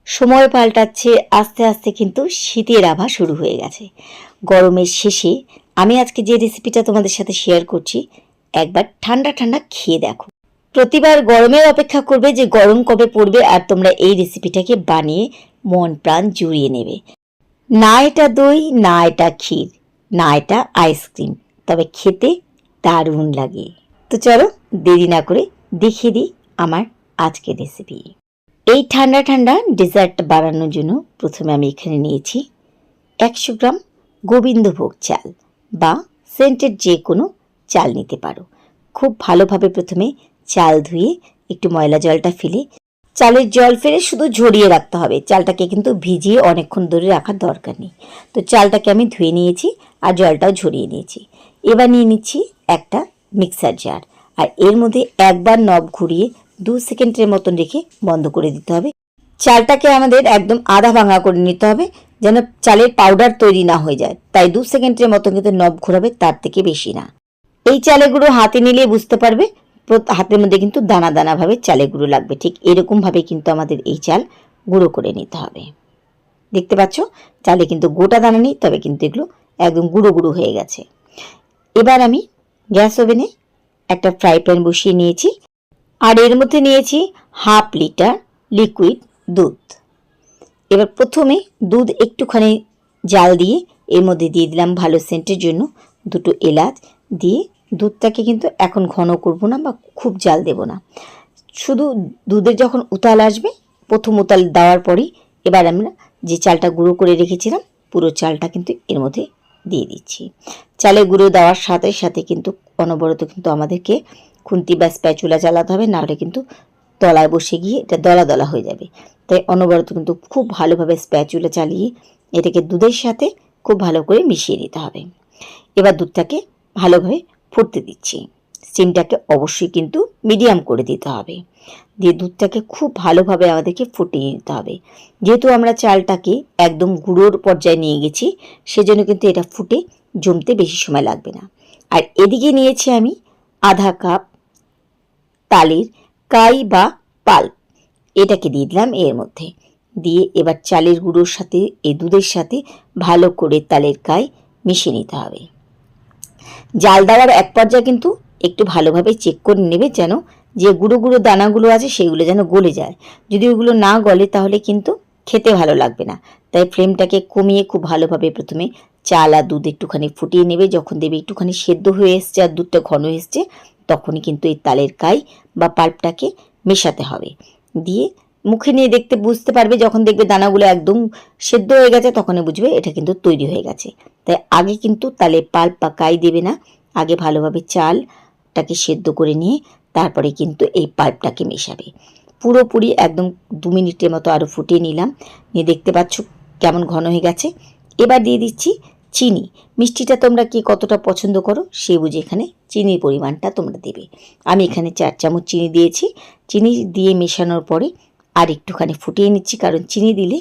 সময় পাল্টাচ্ছে, আস্তে আস্তে কিন্তু শীতের আভা শুরু হয়ে গেছে। গরমের শেষে আমি আজকে যে রেসিপিটা তোমাদের সাথে শেয়ার করছি, একবার ঠান্ডা ঠান্ডা খেয়ে দেখো। প্রতিবার গরমের অপেক্ষা করবে যে গরম কবে পড়বে, আর তোমরা এই রেসিপিটাকে বানিয়ে মন প্রাণ জুড়িয়ে নেবে। না এটা দই, না এটা ক্ষীর, না এটা আইসক্রিম, তবে খেতে দারুণ লাগে। তো চলো দেরি না করে দেখিয়ে দিই আমার আজকের রেসিপি। এই ঠান্ডা ঠান্ডা ডেজার্ট বানানোর জন্য প্রথমে আমি এখানে নিয়েছি 100 গ্রাম গোবিন্দভোগ চাল বা সেন্টেড যে কোনো চাল নিতে পারো। খুব ভালোভাবে প্রথমে চাল ধুয়ে একটু ময়লা জলটা ফেলে, চালের জল ফেলে শুধু ঝরিয়ে রাখতে হবে, চালটাকে কিন্তু ভিজিয়ে অনেকক্ষণ ধরে রাখার দরকার নেই। তো চালটাকে আমি ধুয়ে নিয়েছি আর জলটাও ঝরিয়ে নিয়েছি। এবার নিয়ে নিচ্ছি একটা মিক্সার জার, আর এর মধ্যে একবার নব ঘুরিয়ে 2 সেকেন্ডের মতন রেখে বন্ধ করে দিতে হবে। চালটাকে আমাদের একদম আধা ভাঙা করে নিতে হবে, যেন চালের পাউডার তৈরি না হয়ে যায়। তাই 2 সেকেন্ডের মতন কিন্তু নব ঘোরাবে, তার থেকে বেশি না। এই চালের গুঁড়ো হাতে নিলে বুঝতে পারবে হাতের মধ্যে কিন্তু দানা দানা ভাবে চালের গুঁড়ো লাগবে। ঠিক এরকম ভাবে কিন্তু আমাদের এই চাল গুঁড়ো করে নিতে হবে। দেখতে পাচ্ছ চালে কিন্তু গোটা দানা নেই, তবে কিন্তু এগুলো একদম গুঁড়ো গুঁড়ো হয়ে গেছে। এবার আমি গ্যাস ওভেনে একটা ফ্রাই প্যান বসিয়ে নিয়েছি, আর এর মধ্যে নিয়েছি 1/2 লিটার লিকুইড দুধ। এবার প্রথমে দুধ একটুখানি জাল দিয়ে এর মধ্যে দিয়ে দিলাম ভালো সেন্টের জন্য 2টো এলাচ দিয়ে। দুধটাকে কিন্তু এখন ঘন করব না বা খুব জাল দেব না, শুধু দুধের যখন উতাল আসবে, প্রথম উতাল দেওয়ার পরেই এবার আমরা যে চালটা গুঁড়ো করে রেখেছিলাম পুরো চালটা কিন্তু এর মধ্যে দিয়ে দিচ্ছি। চালে গুঁড়ো দেওয়ার সাথে সাথে কিন্তু অনবরত কিন্তু আমাদেরকে খুন্তি বা স্প্যাচুলা চালাতে হবে, নাহলে কিন্তু তলায় বসে গিয়ে এটা দলা দলা হয়ে যাবে। তাই অনবরত কিন্তু খুব ভালোভাবে স্প্যাচুলা চালিয়ে এটাকে দুধের সাথে খুব ভালো করে মিশিয়ে দিতে হবে। এবার দুধটাকে ভালোভাবে ফুটতে দিচ্ছি। স্টিমটাকে অবশ্যই কিন্তু মিডিয়াম করে দিতে হবে, দিয়ে দুধটাকে খুব ভালোভাবে আমাদেরকে ফুটিয়ে নিতে হবে। যেহেতু আমরা চালটাকে একদম গুঁড়োর পর্যায়ে নিয়ে গেছি, সেজন্য কিন্তু এটা ফুটে জমতে বেশি সময় লাগবে না। আর এদিকে নিয়েছি আমি আধা কাপ তালের কাই বা পাল্প, এটাকে দিয়ে দিলাম এর মধ্যে। দিয়ে এবার চালের গুঁড়োর সাথে এই দুধের সাথে ভালো করে তালের কাই মিশিয়ে নিতে হবে। জাল দেওয়ার এক পর্যায়ে কিন্তু একটু ভালোভাবে চেক করে নেবে, যেন যে গুঁড়ো গুঁড়ো দানাগুলো আছে সেগুলো যেন গলে যায়। যদি ওগুলো না গলে তাহলে কিন্তু খেতে ভালো লাগবে না। তাই ফ্লেমটাকে কমিয়ে খুব ভালোভাবে প্রথমে চাল আর দুধ একটুখানি ফুটিয়ে নেবে। যখন দেবে একটুখানি সেদ্ধ হয়ে এসছে আর দুধটা ঘন এসছে, তখনই কিন্তু এই তালের কাই বা পাল্পটাকে মেশাতে হবে। দিয়ে মুখে নিয়ে দেখতে বুঝতে পারবে, যখন দেখবে দানাগুলো একদম সেদ্ধ হয়ে গেছে তখনই বুঝবে এটা কিন্তু তৈরি হয়ে গেছে। তাই আগে কিন্তু তালে পাল্প বা কাই দেবে না, আগে ভালোভাবে চালটাকে সেদ্ধ করে নিয়ে তারপরে কিন্তু এই পাল্পটাকে মেশাবে। পুরোপুরি একদম 2 মিনিটের মতো আরও ফুটিয়ে নিলাম, নিয়ে দেখতে পাচ্ছ কেমন ঘন হয়ে গেছে। এবার দিয়ে দিচ্ছি চিনি। মিষ্টিটা তোমরা কি কতটা পছন্দ করো সে বুঝে এখানে চিনির পরিমাণটা তোমরা দেবে। আমি এখানে 4 চামচ চিনি দিয়েছি। চিনি দিয়ে মেশানোর পরে আর একটুখানি ফুটিয়ে নিচ্ছি, কারণ চিনি দিলে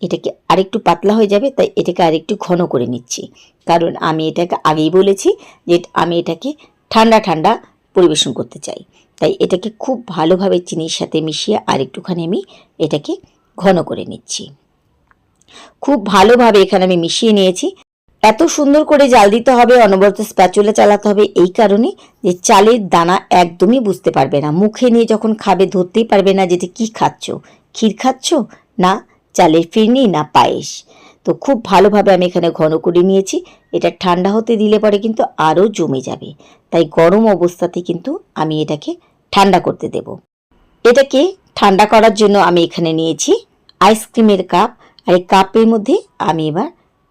এটাকে আরেকটু পাতলা হয়ে যাবে, তাই এটাকে আরেকটু ঘন করে নিচ্ছি। কারণ আমি এটাকে আগেই বলেছি যে আমি এটাকে ঠান্ডা ঠান্ডা পরিবেশন করতে চাই। তাই এটাকে খুব ভালোভাবে চিনির সাথে মিশিয়ে আরেকটুখানি আমি এটাকে ঘন করে নিচ্ছি। খুব ভালোভাবে এখানে আমি মিশিয়ে নিয়েছি। এত সুন্দর করে জাল দিতে হবে, অনবরত স্প্যাচুলা চালাতে হবে এই কারণে যে চালের দানা একদমই বুঝতে পারবে না। মুখে নিয়ে যখন খাবে ধরতেই পারবে না যেটা কি খাচ্ছ, ক্ষীর খাচ্ছ না চালের ফিরনি না পায়েস। তো খুব ভালোভাবে আমি এখানে ঘন করে নিয়েছি। এটা ঠান্ডা হতে দিলে পরে কিন্তু আরও জমে যাবে, তাই গরম অবস্থাতে কিন্তু আমি এটাকে ঠান্ডা করতে দেব। এটাকে ঠান্ডা করার জন্য আমি এখানে নিয়েছি আইসক্রিমের কাপ, আর এই কাপের মধ্যে আমি এবার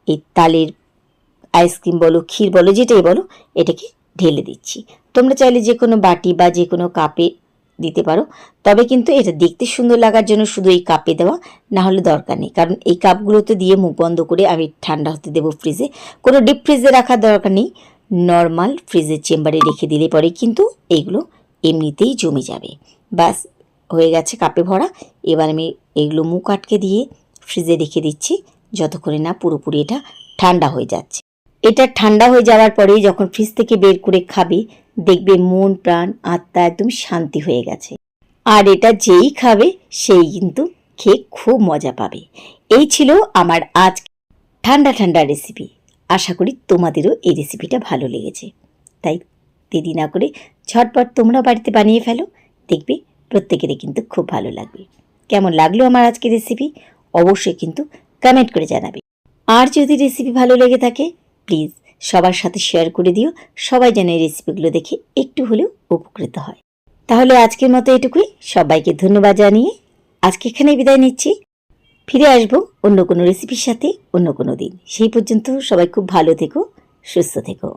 এই তালের আইসক্রিম বলো ক্ষীর বলো যেটাই বলো এটাকে ঢেলে দিচ্ছি। তোমরা চাইলে যে কোনো বাটি বা যে কোনো কাপে দিতে পারো, তবে কিন্তু এটা দেখতে সুন্দর লাগার জন্য শুধু এই কাপে দেওয়া, না হলে দরকার নেই। কারণ এই কাপগুলোতে দিয়ে মুখ বন্ধ করে আমি ঠান্ডা হতে দেবো ফ্রিজে। কোনো ডিপ ফ্রিজে রাখার দরকার নেই, নর্মাল ফ্রিজের চেম্বারে রেখে দিলে পরে কিন্তু এইগুলো এমনিতেই জমে যাবে। ব্যাস হয়ে গেছে কাপে ভরা। এবার আমি এগুলো মুখ আটকে দিয়ে ফ্রিজে রেখে দিচ্ছি যতক্ষণে না পুরোপুরি এটা ঠান্ডা হয়ে যাচ্ছে। এটা ঠান্ডা হয়ে যাওয়ার পরেই যখন ফ্রিজ থেকে বের করে খাবে, দেখবে মন প্রাণ আত্মা একদম শান্তি হয়ে গেছে। আর এটা যেই খাবে সেই কিন্তু খেয়ে খুব মজা পাবে। এই ছিল আমার আজ ঠান্ডা ঠান্ডা রেসিপি। আশা করি তোমাদেরও এই রেসিপিটা ভালো লেগেছে। তাই দেরি না করে ঝটপট তোমরা বাড়িতে বানিয়ে ফেলো, দেখবে প্রত্যেকেরই কিন্তু খুব ভালো লাগবে। কেমন লাগলো আমার আজকের রেসিপি অবশ্যই কিন্তু কমেন্ট করে জানাবে। আর যদি রেসিপি ভালো লেগে থাকে প্লিজ সবার সাথে শেয়ার করে দিও, সবাই যেন এই রেসিপিগুলো দেখে একটু হলেও উপকৃত হয়। তাহলে আজকের মতো এটুকুই, সবাইকে ধন্যবাদ জানিয়ে আজকে এখানে বিদায় নিচ্ছি। ফিরে আসবো অন্য কোনো রেসিপির সাথে অন্য কোনো দিন। সেই পর্যন্ত সবাই খুব ভালো থেকো, সুস্থ থেকো।